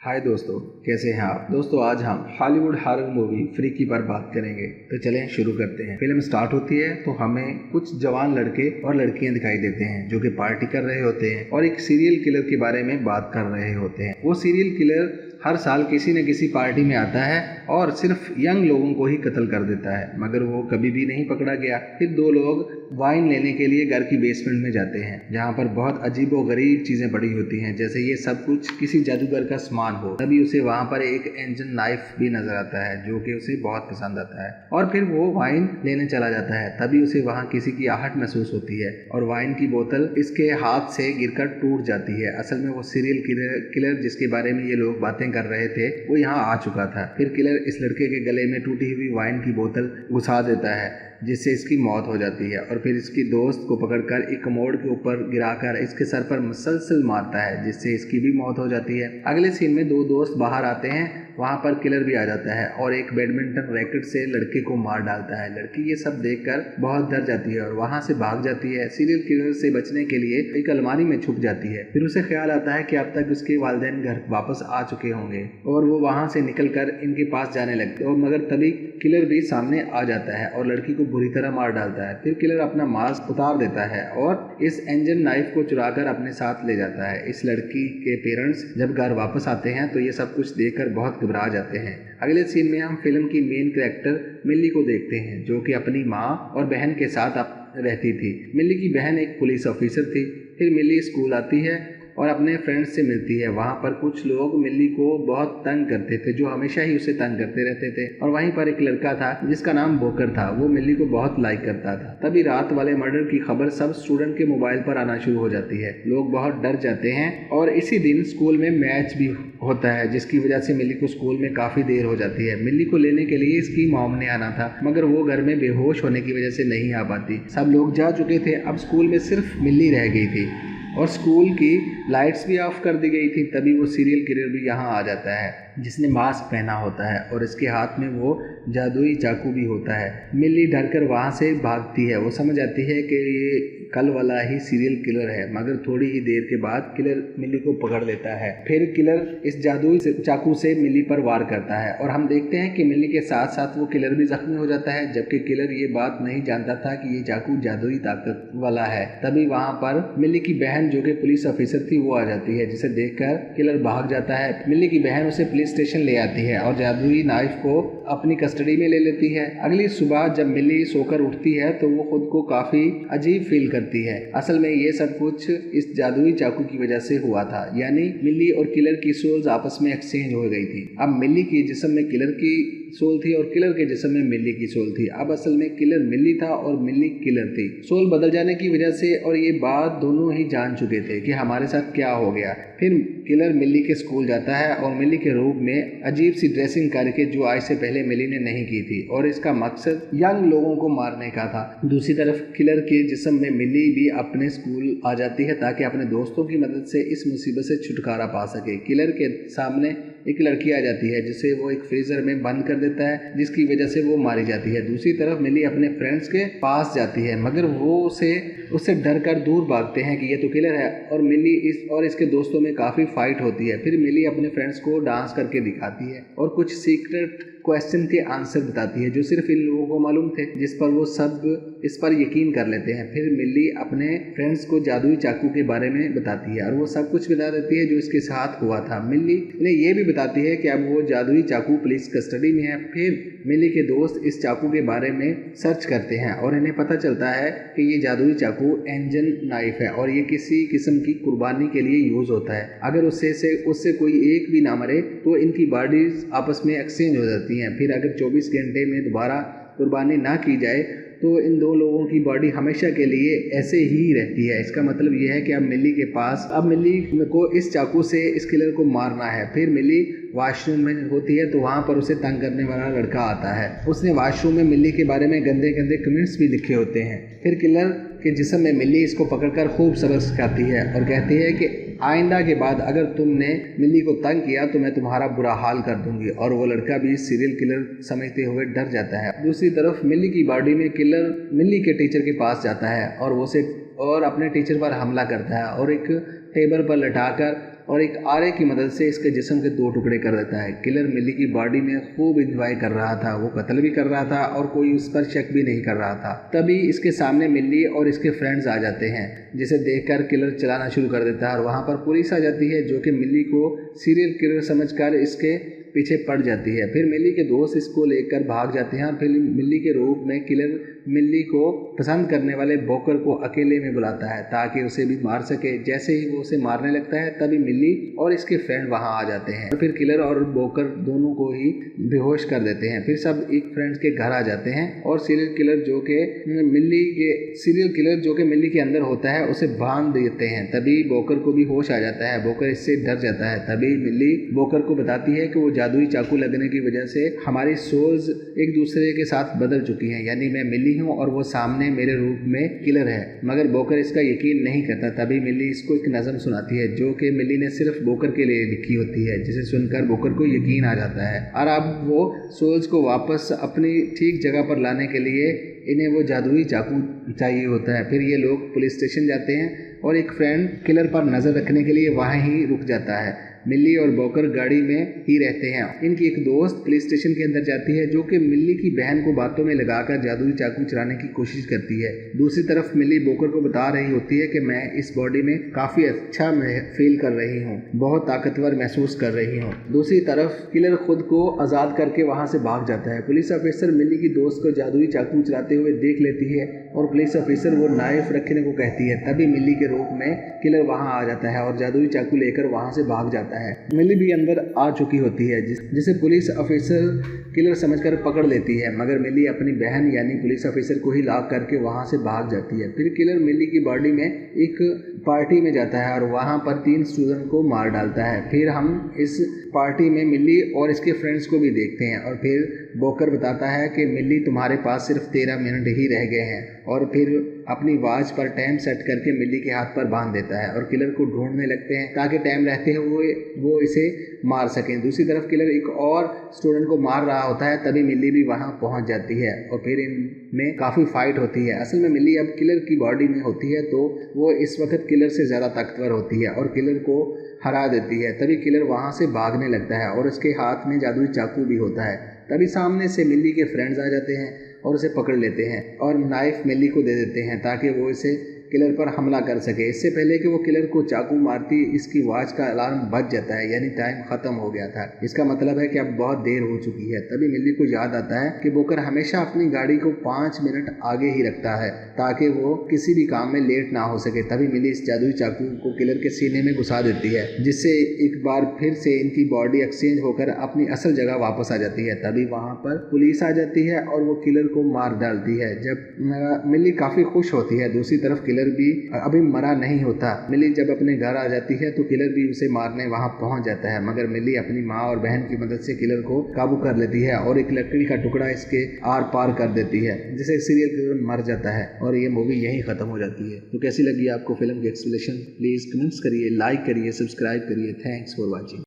हाय दोस्तों, कैसे हैं आप। दोस्तों आज हम हॉलीवुड हॉरर मूवी फ्रीकी पर बात करेंगे। तो चलें शुरू करते हैं। फिल्म स्टार्ट होती है तो हमें कुछ जवान लड़के और लड़कियां दिखाई देते हैं जो कि पार्टी कर रहे होते हैं और एक सीरियल किलर के बारे में बात कर रहे होते हैं। वो सीरियल किलर हर साल किसी न किसी पार्टी में आता है और सिर्फ यंग लोगों को ही कत्ल कर देता है, मगर वो कभी भी नहीं पकड़ा गया। फिर दो लोग वाइन लेने के लिए घर की बेसमेंट में जाते हैं जहाँ पर बहुत अजीबोगरीब चीजें पड़ी होती हैं, जैसे ये सब कुछ किसी जादूगर का सामान हो। तभी उसे वहाँ पर एक इंजन नाइफ भी नजर आता है जो कि उसे बहुत पसंद आता है और फिर वो वाइन लेने चला जाता है। तभी उसे वहाँ किसी की आहट महसूस होती है और वाइन की बोतल इसके हाथ से गिरकर टूट जाती है। असल में वो सीरियल किलर जिसके बारे में ये लोग बातें कर रहे थे वो यहाँ आ चुका था। फिर किलर इस लड़के के गले में टूटी हुई वाइन की बोतल घुसा देता है जिससे इसकी मौत हो जाती है और फिर इसकी दोस्त को पकड़कर एक कमोड के ऊपर गिराकर इसके सर पर मसलसल मारता है जिससे इसकी भी मौत हो जाती है। अगले सीन में दो दोस्त बाहर आते हैं, वहाँ पर किलर भी आ जाता है और एक बैडमिंटन रैकेट से लड़के को मार डालता है। लड़की ये सब देखकर बहुत डर जाती है और वहाँ से भाग जाती है। सीरियल किलर से बचने के लिए एक अलमारी में छुप जाती है। फिर उसे ख्याल आता है कि अब तक उसके वालिदैन घर वापस आ चुके होंगे और वो वहाँ से निकलकर इनके पास जाने लगते और मगर तभी किलर भी सामने आ जाता है और लड़की को बुरी तरह मार डालता है। फिर किलर अपना मास्क उतार देता है और इस इंजन नाइफ को चुराकर अपने साथ ले जाता है। इस लड़की के पेरेंट्स जब घर वापस आते हैं तो ये सब कुछ देखकर बहुत घबरा जाते हैं। अगले सीन में हम फिल्म की मेन कैरेक्टर मिल्ली को देखते हैं जो कि अपनी माँ और बहन के साथ रहती थी। मिल्ली की बहन एक पुलिस ऑफिसर थी। फिर मिल्ली स्कूल आती है और अपने फ्रेंड्स से मिलती है। वहाँ पर कुछ लोग मिल्ली को बहुत तंग करते थे, जो हमेशा ही उसे तंग करते रहते थे। और वहीं पर एक लड़का था जिसका नाम बोकर था, वो मिल्ली को बहुत लाइक करता था। तभी रात वाले मर्डर की खबर सब स्टूडेंट के मोबाइल पर आना शुरू हो जाती है। लोग बहुत डर जाते हैं और इसी दिन स्कूल में मैच भी होता है जिसकी वजह से मिल्ली को स्कूल में काफी देर हो जाती है। मिल्ली को लेने के लिए इसकी मॉम ने आना था, मगर वो घर में बेहोश होने की वजह से नहीं आ पाती। सब लोग जा चुके थे, अब स्कूल में सिर्फ मिल्ली रह गई थी और स्कूल की लाइट्स भी ऑफ कर दी गई थी। तभी वो सीरियल किलर भी यहाँ आ जाता है जिसने मास्क पहना होता है और इसके हाथ में वो जादुई चाकू भी होता है। मिल्ली डरकर वहाँ से भागती है। वो समझ आती है कि ये कल वाला ही सीरियल किलर है, मगर थोड़ी ही देर के बाद किलर मिल्ली को पकड़ लेता है। फिर किलर इस जादुई चाकू से मिल्ली पर वार करता है और हम देखते हैं कि मिल्ली के साथ साथ वो किलर भी जख्मी हो जाता है, जबकि किलर ये बात नहीं जानता था कि ये चाकू जादुई ताकत वाला है। तभी वहाँ पर मिल्ली की बहन जो कि पुलिस ऑफिसर थी वो आ जाती है, जिसे देखकर किलर भाग जाता है। मिल्ली की बहन उसे पुलिस स्टेशन ले आती है और जादुई नाइफ को अपनी कस्टडी में ले लेती है। अगली सुबह जब मिल्ली सोकर उठती है तो वो खुद को काफी अजीब फील करती है। असल में ये सब कुछ इस जादुई चाकू की वजह से हुआ था, यानी मिल्ली और किलर की सोल्स आपस में एक्सचेंज हो गई थी। अब मिल्ली की जिस्म में किलर की सोल थी और किलर के जिस्म में मिल्ली की सोल थी। अब असल में किलर मिल्ली था और मिल्ली किलर थी। सोल बदल जाने की वजह से और ये बात दोनों ही जान चुके थे कि हमारे साथ क्या हो गया। फिर किलर मिल्ली के स्कूल जाता है और मिल्ली के रूप में अजीब सी ड्रेसिंग करके जो आज से पहले मिल्ली ने नहीं की थी और इसका मकसद यंग लोगों को मारने का था। दूसरी तरफ किलर के जिस्म में मिल्ली भी अपने स्कूल आ जाती है ताकि अपने दोस्तों की मदद से इस मुसीबत से छुटकारा पा सके। किलर के सामने एक लड़की आ जाती है जिसे वो एक फ्रीजर में बंद कर देता है जिसकी वजह से वो मारी जाती है। दूसरी तरफ मिल्ली अपने फ्रेंड्स के पास जाती है, मगर वो उससे डर कर दूर भागते हैं कि ये तो किलर है और मिल्ली इसके दोस्तों में काफ़ी फाइट होती है। फिर मिल्ली अपने फ्रेंड्स को डांस करके दिखाती है और कुछ सीक्रेट क्वेश्चन के आंसर बताती है जो सिर्फ इन लोगों को मालूम थे, जिस पर वो सब इस पर यकीन कर लेते हैं। फिर मिल्ली अपने फ्रेंड्स को जादुई चाकू के बारे में बताती है और वो सब कुछ बता देती है जो इसके साथ हुआ था। मिल्ली ने ये भी बताती है कि अब वो जादुई चाकू पुलिस कस्टडी में है। फिर मिल्ली के दोस्त इस चाकू के बारे में सर्च करते हैं और इन्हें पता चलता है कि ये जादुई चाकू इंजन नाइफ है और ये किसी किस्म की कुर्बानी के लिए यूज होता है। अगर उससे कोई एक भी ना मरे तो इनकी बॉडीज आपस में एक्सचेंज हो जाती हैं। फिर अगर 24 घंटे में दोबारा कुर्बानी ना की जाए तो इन दो लोगों की बॉडी हमेशा के लिए ऐसे ही रहती है। इसका मतलब ये है कि अब मिल्ली को इस चाकू से इस किलर को मारना है। फिर मिल्ली वॉशरूम में होती है तो वहाँ पर उसे तंग करने वाला लड़का आता है। उसने वॉशरूम में मिल्ली के बारे में गंदे गंदे कमेंट्स भी लिखे होते हैं। फिर किलर के जिस्म में मिल्ली इसको पकड़कर खूब सबक सिखाती है और कहती है कि आइंदा के बाद अगर तुमने मिल्ली को तंग किया तो मैं तुम्हारा बुरा हाल कर दूंगी। और वो लड़का भी सीरियल किलर समझते हुए डर जाता है। दूसरी तरफ मिल्ली की बॉडी में किलर मिल्ली के टीचर के पास जाता है और अपने टीचर पर हमला करता है और एक टेबल पर लटाकर और एक आरे की मदद से इसके जिस्म के 2 टुकड़े कर देता है। किलर मिली की बॉडी में खूब एंजॉय कर रहा था, वो कत्ल भी कर रहा था और कोई उस पर शक भी नहीं कर रहा था। तभी इसके सामने मिली और इसके फ्रेंड्स आ जाते हैं, जिसे देखकर किलर चलाना शुरू कर देता है और वहाँ पर पुलिस आ जाती है, जो कि मिली को सीरियल किलर समझकर इसके पीछे पड़ जाती है। फिर मिली के दोस्त इसको लेकर भाग जाते हैं और फिर मिली के रूप में किलर मिली को पसंद करने वाले बोकर को अकेले में बुलाता है ताकि उसे भी मार सके। जैसे ही वो उसे मारने लगता है तभी मिली और इसके फ्रेंड वहां आ जाते हैं और फिर किलर और बोकर दोनों को ही बेहोश कर देते हैं। फिर सब एक फ्रेंड्स के घर आ जाते हैं और सीरियल किलर जो कि मिली के अंदर होता है उसे बांध देते हैं। तभी बोकर को भी होश आ जाता है। बोकर इससे डर जाता है। तभी मिली बोकर को बताती है कि वो जादुई चाकू लगने की वजह से हमारी सोल्स एक दूसरे के साथ बदल चुकी हैं, यानी मैं मिली हूँ और वो सामने मेरे रूप में किलर है। मगर बोकर इसका यकीन नहीं करता। तभी मिली इसको एक नज़म सुनाती है जो कि मिली ने सिर्फ बोकर के लिए लिखी होती है, जिसे सुनकर बोकर को यकीन आ जाता है और अब वो सोल्स को वापस अपनी ठीक जगह पर लाने के लिए इन्हें वो जादुई चाकू चाहिए होता है। फिर ये लोग पुलिस स्टेशन जाते हैं और एक फ्रेंड किलर पर नज़र रखने के लिए वहाँ ही रुक जाता है। मिली और बोकर गाड़ी में ही रहते हैं। इनकी एक दोस्त पुलिस स्टेशन के अंदर जाती है जो कि मिली की बहन को बातों में लगाकर जादुई चाकू चुराने की कोशिश करती है। दूसरी तरफ मिली बोकर को बता रही होती है कि मैं इस बॉडी में काफ़ी अच्छा फील कर रही हूँ, बहुत ताकतवर महसूस कर रही हूँ। दूसरी तरफ किलर खुद को आज़ाद करके वहाँ से भाग जाता है। पुलिस ऑफिसर मिली की दोस्त को जादुई चाकू चलाते हुए देख लेती है और पुलिस ऑफिसर वो नाइफ रखने को कहती है। तभी मिली के रूप में किलर वहाँ आ जाता है और जादुई चाकू लेकर वहाँ से भाग जाता है। मिली भी अंदर आ चुकी होती है, जिसे पुलिस ऑफिसर किलर समझकर पकड़ लेती है, मगर मिली अपनी बहन यानी पुलिस ऑफिसर को ही लॉक करके वहां से भाग जाती है। फिर किलर मिली की बॉडी में एक पार्टी में जाता है और वहां पर 3 स्टूडेंट को मार डालता है। फिर हम इस पार्टी में मिली और इसके फ्रेंड्स को भी देखते हैं और फिर बोकर बताता है कि मिली तुम्हारे पास सिर्फ 13 मिनट ही रह गए हैं और फिर अपनी वॉच पर टाइम सेट करके मिली के हाथ पर बांध देता है और किलर को ढूंढने लगते हैं ताकि टाइम रहते हुए वो इसे मार सकें। दूसरी तरफ किलर एक और स्टूडेंट को मार रहा होता है। तभी मिली भी वहां पहुंच जाती है और फिर इनमें काफ़ी फाइट होती है। असल में मिली अब किलर की बॉडी में होती है तो वो इस वक्त किलर से ज़्यादा ताकतवर होती है और किलर को हरा देती है। तभी किलर वहां से भागने लगता है और उसके हाथ में जादुई चाकू भी होता है। तभी सामने से मिली के फ्रेंड्स आ जाते हैं और उसे पकड़ लेते हैं और नाइफ मिली को दे देते हैं ताकि वो इसे किलर पर हमला कर सके। इससे पहले कि वो किलर को चाकू मारती इसकी वॉच का अलार्म बज जाता है, यानी टाइम खत्म हो गया था। इसका मतलब है कि अब बहुत देर हो चुकी है। तभी मिली को याद आता है कि बोकर हमेशा अपनी गाड़ी को 5 मिनट आगे ही रखता है ताकि वो किसी भी काम में लेट ना हो सके। तभी मिली इस जादुई चाकू को किलर के सीने में घुसा देती है, जिससे एक बार फिर से इनकी बॉडी एक्सचेंज होकर अपनी असल जगह वापस आ जाती है। तभी वहां पर पुलिस आ जाती है और वो किलर को मार डालती है। जब मिली काफी खुश होती है। दूसरी तरफ किलर भी अभी मरा नहीं होता। मिली जब अपने घर आ जाती है तो किलर भी उसे मारने वहां पहुंच जाता है, मगर मिली अपनी माँ और बहन की मदद से किलर को काबू कर लेती है और एक लकड़ी का टुकड़ा इसके आर पार कर देती है, जिसे सीरियल किलर मर जाता है और ये मूवी यहीं खत्म हो जाती है। तो कैसी लगी आपको फिल्म की एक्सप्लेनेशन? प्लीज कमेंट्स करिए, लाइक करिए, सब्सक्राइब करिए। Thanks for watching.